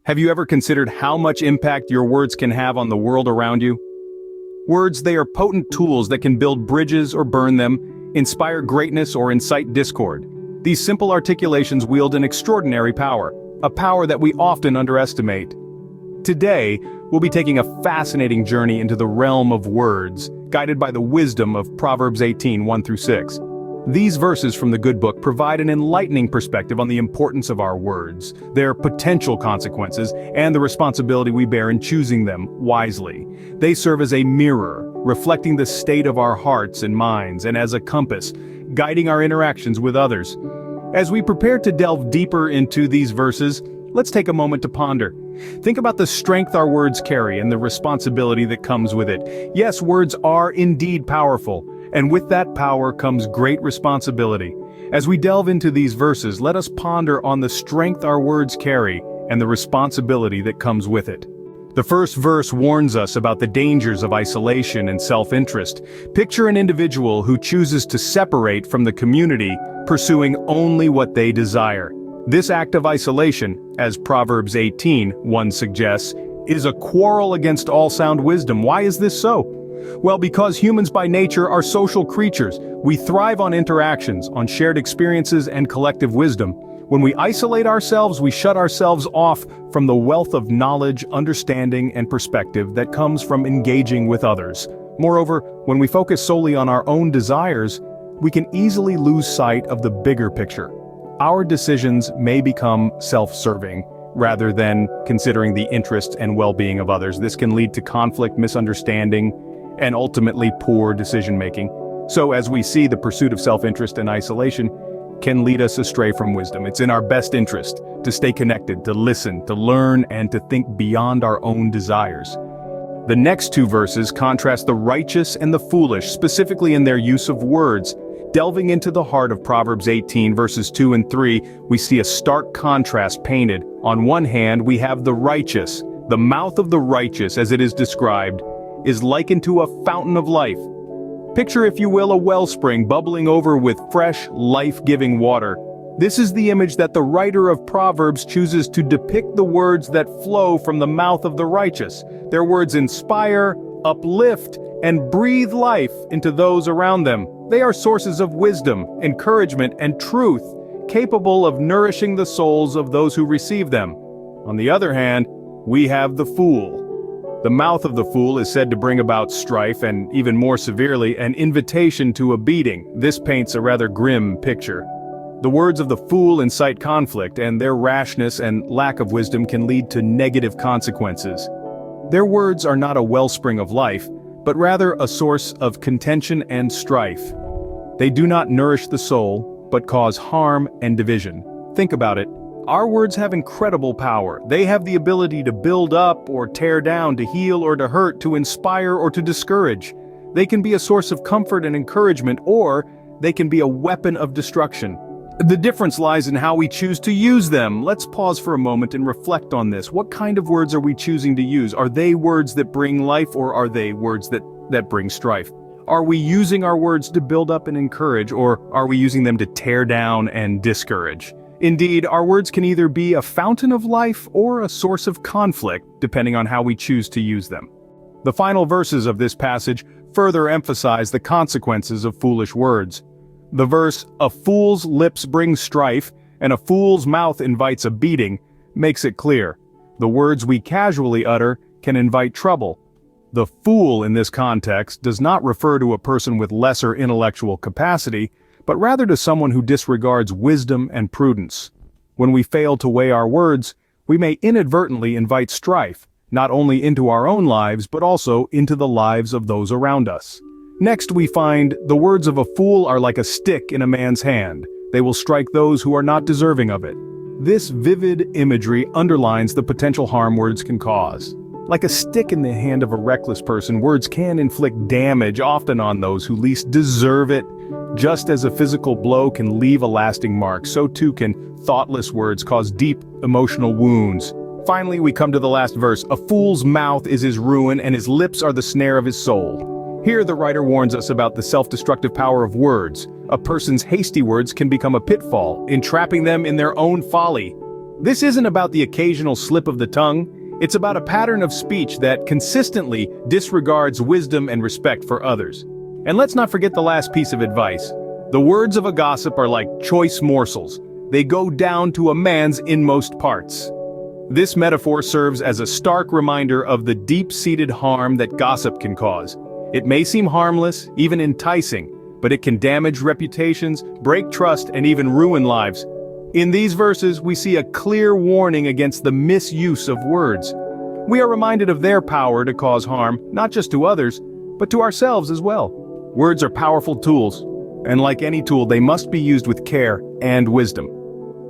Have you ever considered how much impact your words can have on the world around you? Words, they are potent tools that can build bridges or burn them, inspire greatness or incite discord. These simple articulations wield an extraordinary power, a power that we often underestimate. Today, we'll be taking a fascinating journey into the realm of words, guided by the wisdom of Proverbs 18, 1-6. These verses from the Good Book provide an enlightening perspective on the importance of our words, their potential consequences, and the responsibility we bear in choosing them wisely. They serve as a mirror, reflecting the state of our hearts and minds, and as a compass, guiding our interactions with others. As we prepare to delve deeper into these verses, let's take a moment to ponder. Think about the strength our words carry and the responsibility that comes with it. Yes, words are indeed powerful, and with that power comes great responsibility. As we delve into these verses, let us ponder on the strength our words carry and the responsibility that comes with it. The first verse warns us about the dangers of isolation and self-interest. Picture an individual who chooses to separate from the community, pursuing only what they desire. This act of isolation, as Proverbs 18:1 suggests, is a quarrel against all sound wisdom. Why is this so? Well, because humans by nature are social creatures. We thrive on interactions, on shared experiences and collective wisdom. When we isolate ourselves, we shut ourselves off from the wealth of knowledge, understanding, and perspective that comes from engaging with others. Moreover, when we focus solely on our own desires, we can easily lose sight of the bigger picture. Our decisions may become self-serving, rather than considering the interests and well-being of others. This can lead to conflict, misunderstanding, and ultimately poor decision-making. So as we see, the pursuit of self-interest and isolation can lead us astray from wisdom. It's in our best interest to stay connected, to listen, to learn, and to think beyond our own desires. The next two verses contrast the righteous and the foolish, specifically in their use of words. Delving into the heart of Proverbs 18, verses 2 and 3, we see a stark contrast painted. On one hand, we have the righteous. The mouth of the righteous, as it is described, is likened to a fountain of life. Picture, if you will, a wellspring bubbling over with fresh, life-giving water. This is the image that the writer of Proverbs chooses to depict the words that flow from the mouth of the righteous. Their words inspire, uplift, and breathe life into those around them. They are sources of wisdom, encouragement, and truth, capable of nourishing the souls of those who receive them. On the other hand, we have the fool. The mouth of the fool is said to bring about strife and, even more severely, an invitation to a beating. This paints a rather grim picture. The words of the fool incite conflict, and their rashness and lack of wisdom can lead to negative consequences. Their words are not a wellspring of life, but rather a source of contention and strife. They do not nourish the soul, but cause harm and division. Think about it. Our words have incredible power. They have the ability to build up or tear down, to heal or to hurt, to inspire or to discourage. They can be a source of comfort and encouragement, or they can be a weapon of destruction. The difference lies in how we choose to use them. Let's pause for a moment and reflect on this. What kind of words are we choosing to use? Are they words that bring life, or are they words that bring strife? Are we using our words to build up and encourage, or are we using them to tear down and discourage? Indeed, our words can either be a fountain of life or a source of conflict, depending on how we choose to use them. The final verses of this passage further emphasize the consequences of foolish words. The verse, "A fool's lips bring strife, and a fool's mouth invites a beating," makes it clear. The words we casually utter can invite trouble. The fool in this context does not refer to a person with lesser intellectual capacity, but rather to someone who disregards wisdom and prudence. When we fail to weigh our words, we may inadvertently invite strife, not only into our own lives, but also into the lives of those around us. Next, we find the words of a fool are like a stick in a man's hand. They will strike those who are not deserving of it. This vivid imagery underlines the potential harm words can cause. Like a stick in the hand of a reckless person, words can inflict damage, often on those who least deserve it. Just as a physical blow can leave a lasting mark, so too can thoughtless words cause deep emotional wounds. Finally, we come to the last verse. "A fool's mouth is his ruin, and his lips are the snare of his soul." Here the writer warns us about the self-destructive power of words. A person's hasty words can become a pitfall, entrapping them in their own folly. This isn't about the occasional slip of the tongue, it's about a pattern of speech that consistently disregards wisdom and respect for others. And let's not forget the last piece of advice. The words of a gossip are like choice morsels. They go down to a man's inmost parts. This metaphor serves as a stark reminder of the deep-seated harm that gossip can cause. It may seem harmless, even enticing, but it can damage reputations, break trust, and even ruin lives. In these verses, we see a clear warning against the misuse of words. We are reminded of their power to cause harm, not just to others, but to ourselves as well. Words are powerful tools, and like any tool, they must be used with care and wisdom.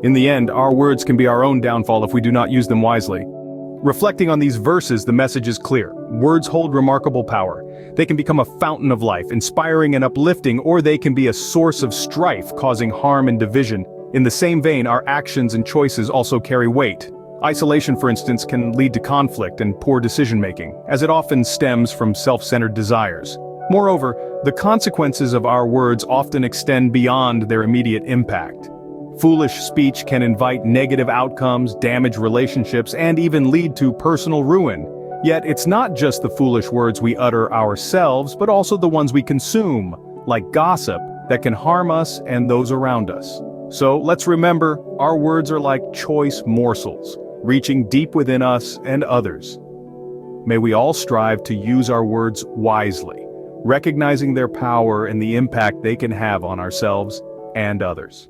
In the end, our words can be our own downfall if we do not use them wisely. Reflecting on these verses, the message is clear. Words hold remarkable power. They can become a fountain of life, inspiring and uplifting, or they can be a source of strife, causing harm and division. In the same vein, our actions and choices also carry weight. Isolation, for instance, can lead to conflict and poor decision-making, as it often stems from self-centered desires. Moreover, the consequences of our words often extend beyond their immediate impact. Foolish speech can invite negative outcomes, damage relationships, and even lead to personal ruin. Yet it's not just the foolish words we utter ourselves, but also the ones we consume, like gossip, that can harm us and those around us. So let's remember, our words are like choice morsels, reaching deep within us and others. May we all strive to use our words wisely, recognizing their power and the impact they can have on ourselves and others.